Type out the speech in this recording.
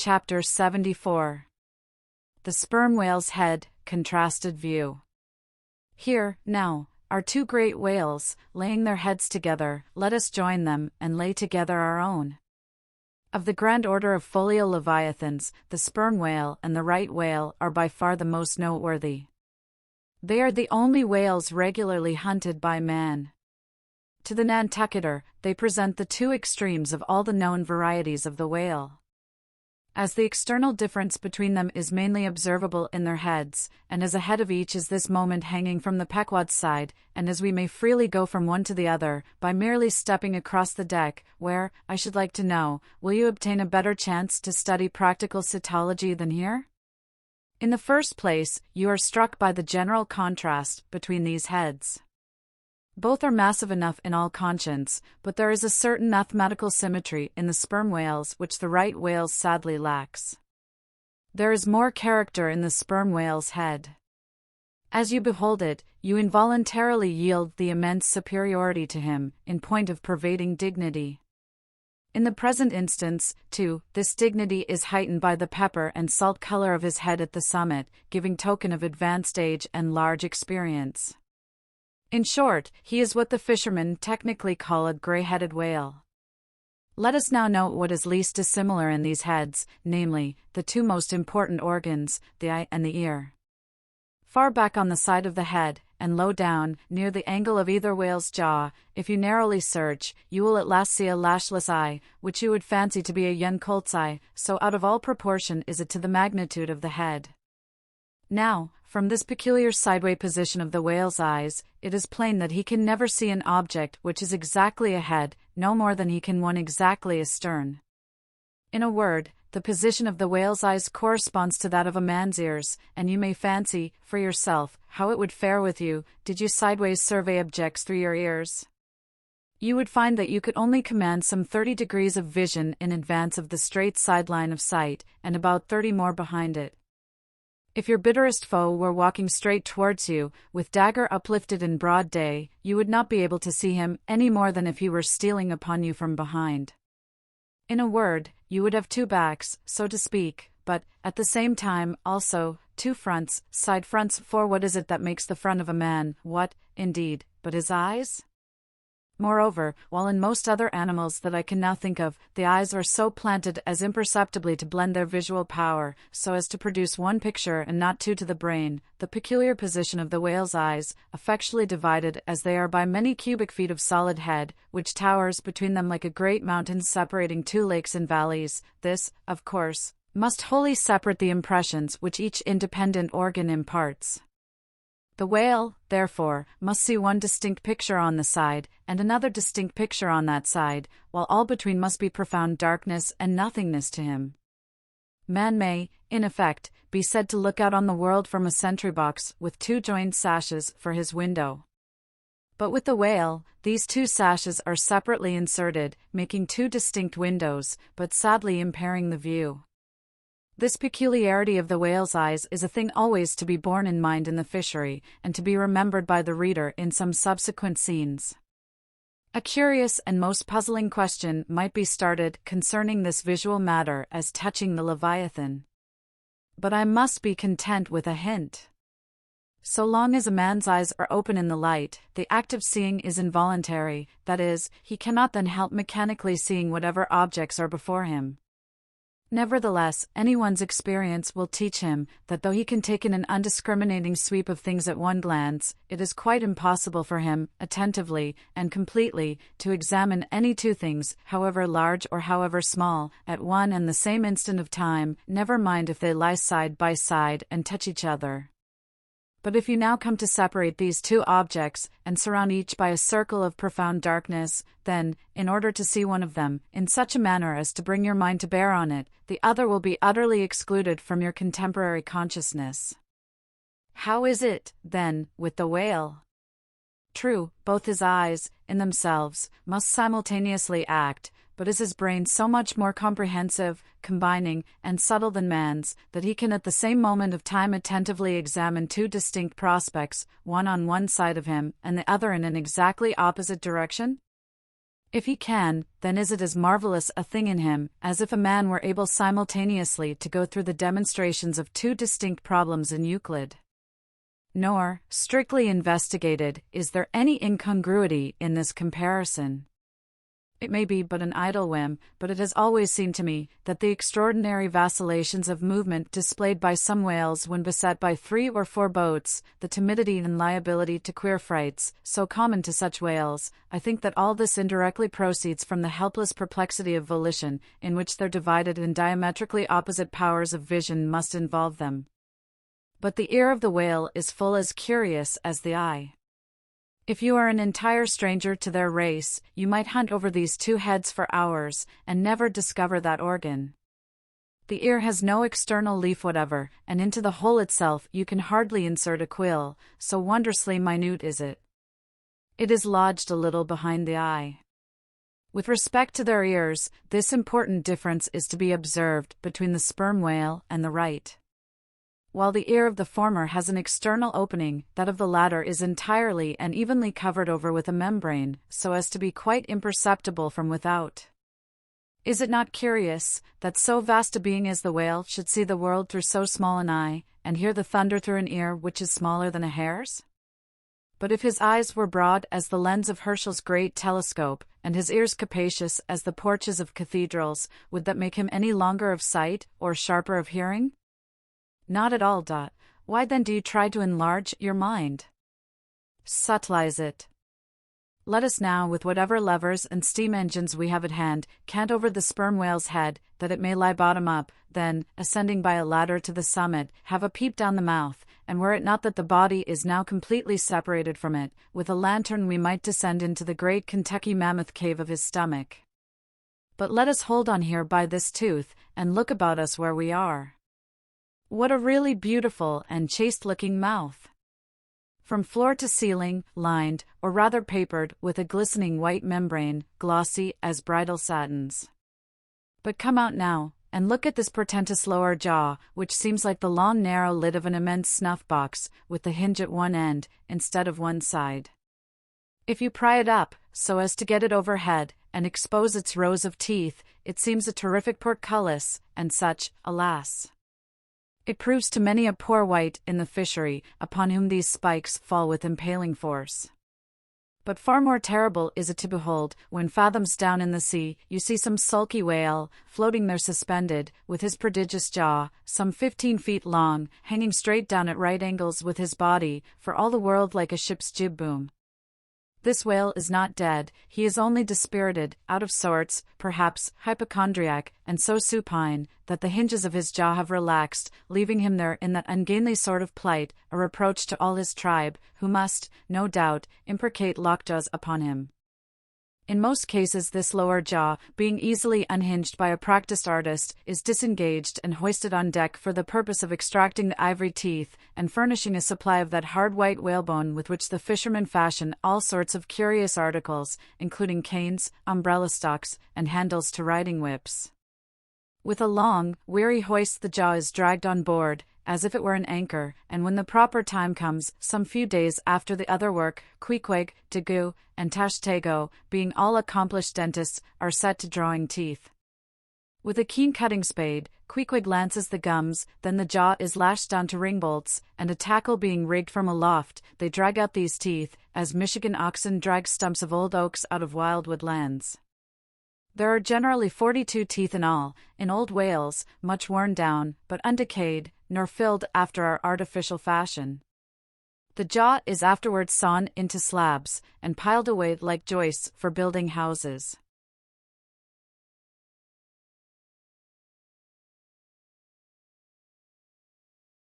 Chapter 74. The Sperm Whale's Head, Contrasted View. Here, now, are two great whales, laying their heads together. Let us join them, and lay together our own. Of the grand order of folio leviathans, the sperm whale and the right whale are by far the most noteworthy. They are the only whales regularly hunted by man. To the Nantucketer, they present the two extremes of all the known varieties of the whale. As the external difference between them is mainly observable in their heads, and as ahead of each is this moment hanging from the Pequod's side, and as we may freely go from one to the other, by merely stepping across the deck, where, I should like to know, will you obtain a better chance to study practical cetology than here? In the first place, you are struck by the general contrast between these heads. Both are massive enough in all conscience, but there is a certain mathematical symmetry in the sperm whales which the right whales sadly lacks. There is more character in the sperm whale's head. As you behold it, you involuntarily yield the immense superiority to him, in point of pervading dignity. In the present instance, too, this dignity is heightened by the pepper and salt color of his head at the summit, giving token of advanced age and large experience. In short, he is what the fishermen technically call a gray-headed whale. Let us now note what is least dissimilar in these heads, namely, the two most important organs, the eye and the ear. Far back on the side of the head, and low down, near the angle of either whale's jaw, if you narrowly search, you will at last see a lashless eye, which you would fancy to be a young colt's eye, so out of all proportion is it to the magnitude of the head. Now, from this peculiar sideway position of the whale's eyes, it is plain that he can never see an object which is exactly ahead, no more than he can one exactly astern. In a word, the position of the whale's eyes corresponds to that of a man's ears, and you may fancy, for yourself, how it would fare with you, did you sideways survey objects through your ears. You would find that you could only command some 30 degrees of vision in advance of the straight sideline of sight, and about 30 more behind it. If your bitterest foe were walking straight towards you, with dagger uplifted in broad day, you would not be able to see him any more than if he were stealing upon you from behind. In a word, you would have two backs, so to speak, but, at the same time, also, two fronts, side fronts, for what is it that makes the front of a man? What, indeed, but his eyes? Moreover, while in most other animals that I can now think of, the eyes are so planted as imperceptibly to blend their visual power, so as to produce one picture and not two to the brain, the peculiar position of the whale's eyes, effectually divided as they are by many cubic feet of solid head, which towers between them like a great mountain separating two lakes and valleys, this, of course, must wholly separate the impressions which each independent organ imparts. The whale, therefore, must see one distinct picture on the side, and another distinct picture on that side, while all between must be profound darkness and nothingness to him. Man may, in effect, be said to look out on the world from a sentry box with two joined sashes for his window. But with the whale, these two sashes are separately inserted, making two distinct windows, but sadly impairing the view. This peculiarity of the whale's eyes is a thing always to be borne in mind in the fishery, and to be remembered by the reader in some subsequent scenes. A curious and most puzzling question might be started concerning this visual matter as touching the Leviathan. But I must be content with a hint. So long as a man's eyes are open in the light, the act of seeing is involuntary, that is, he cannot then help mechanically seeing whatever objects are before him. Nevertheless, anyone's experience will teach him that though he can take in an undiscriminating sweep of things at one glance, it is quite impossible for him, attentively and completely, to examine any two things, however large or however small, at one and the same instant of time, never mind if they lie side by side and touch each other. But if you now come to separate these two objects, and surround each by a circle of profound darkness, then, in order to see one of them, in such a manner as to bring your mind to bear on it, the other will be utterly excluded from your contemporary consciousness. How is it, then, with the whale? True, both his eyes, in themselves, must simultaneously act, but is his brain so much more comprehensive, combining, and subtle than man's, that he can at the same moment of time attentively examine two distinct prospects, one on one side of him, and the other in an exactly opposite direction? If he can, then is it as marvelous a thing in him as if a man were able simultaneously to go through the demonstrations of two distinct problems in Euclid. Nor, strictly investigated, is there any incongruity in this comparison. It may be but an idle whim, but it has always seemed to me that the extraordinary vacillations of movement displayed by some whales when beset by 3 or 4 boats, the timidity and liability to queer frights, so common to such whales, I think that all this indirectly proceeds from the helpless perplexity of volition, in which their divided and diametrically opposite powers of vision must involve them. But the ear of the whale is full as curious as the eye. If you are an entire stranger to their race, you might hunt over these 2 heads for hours, and never discover that organ. The ear has no external leaf whatever, and into the hole itself you can hardly insert a quill, so wondrously minute is it. It is lodged a little behind the eye. With respect to their ears, this important difference is to be observed between the sperm whale and the right. While the ear of the former has an external opening, that of the latter is entirely and evenly covered over with a membrane, so as to be quite imperceptible from without. Is it not curious, that so vast a being as the whale should see the world through so small an eye, and hear the thunder through an ear which is smaller than a hare's? But if his eyes were broad as the lens of Herschel's great telescope, and his ears capacious as the porches of cathedrals, would that make him any longer of sight, or sharper of hearing? Not at all. Why then do you try to enlarge your mind? Subtilize it. Let us now, with whatever levers and steam engines we have at hand, cant over the sperm whale's head, that it may lie bottom up, then, ascending by a ladder to the summit, have a peep down the mouth, and were it not that the body is now completely separated from it, with a lantern we might descend into the great Kentucky mammoth cave of his stomach. But let us hold on here by this tooth, and look about us where we are. What a really beautiful and chaste-looking mouth! From floor to ceiling, lined, or rather papered, with a glistening white membrane, glossy as bridal satins. But come out now, and look at this portentous lower jaw, which seems like the long narrow lid of an immense snuff-box, with the hinge at one end, instead of one side. If you pry it up, so as to get it overhead, and expose its rows of teeth, it seems a terrific portcullis, and such, alas! It proves to many a poor wight in the fishery, upon whom these spikes fall with impaling force. But far more terrible is it to behold, when fathoms down in the sea, you see some sulky whale, floating there suspended, with his prodigious jaw, some 15 feet long, hanging straight down at right angles with his body, for all the world like a ship's jib boom. This whale is not dead, he is only dispirited, out of sorts, perhaps, hypochondriac, and so supine, that the hinges of his jaw have relaxed, leaving him there in that ungainly sort of plight, a reproach to all his tribe, who must, no doubt, imprecate lockjaws upon him. In most cases this lower jaw, being easily unhinged by a practiced artist, is disengaged and hoisted on deck for the purpose of extracting the ivory teeth, and furnishing a supply of that hard white whalebone with which the fishermen fashion all sorts of curious articles, including canes, umbrella stalks, and handles to riding whips. With a long, weary hoist the jaw is dragged on board, as if it were an anchor, and when the proper time comes, some few days after the other work, Queequeg, Daggoo, and Tashtego, being all accomplished dentists, are set to drawing teeth. With a keen cutting spade, Queequeg lances the gums, then the jaw is lashed down to ring bolts, and a tackle being rigged from aloft, they drag out these teeth, as Michigan oxen drag stumps of old oaks out of wildwood lands. There are generally 42 teeth in all, in old whales, much worn down, but undecayed, nor filled after our artificial fashion. The jaw is afterwards sawn into slabs, and piled away like joists for building houses.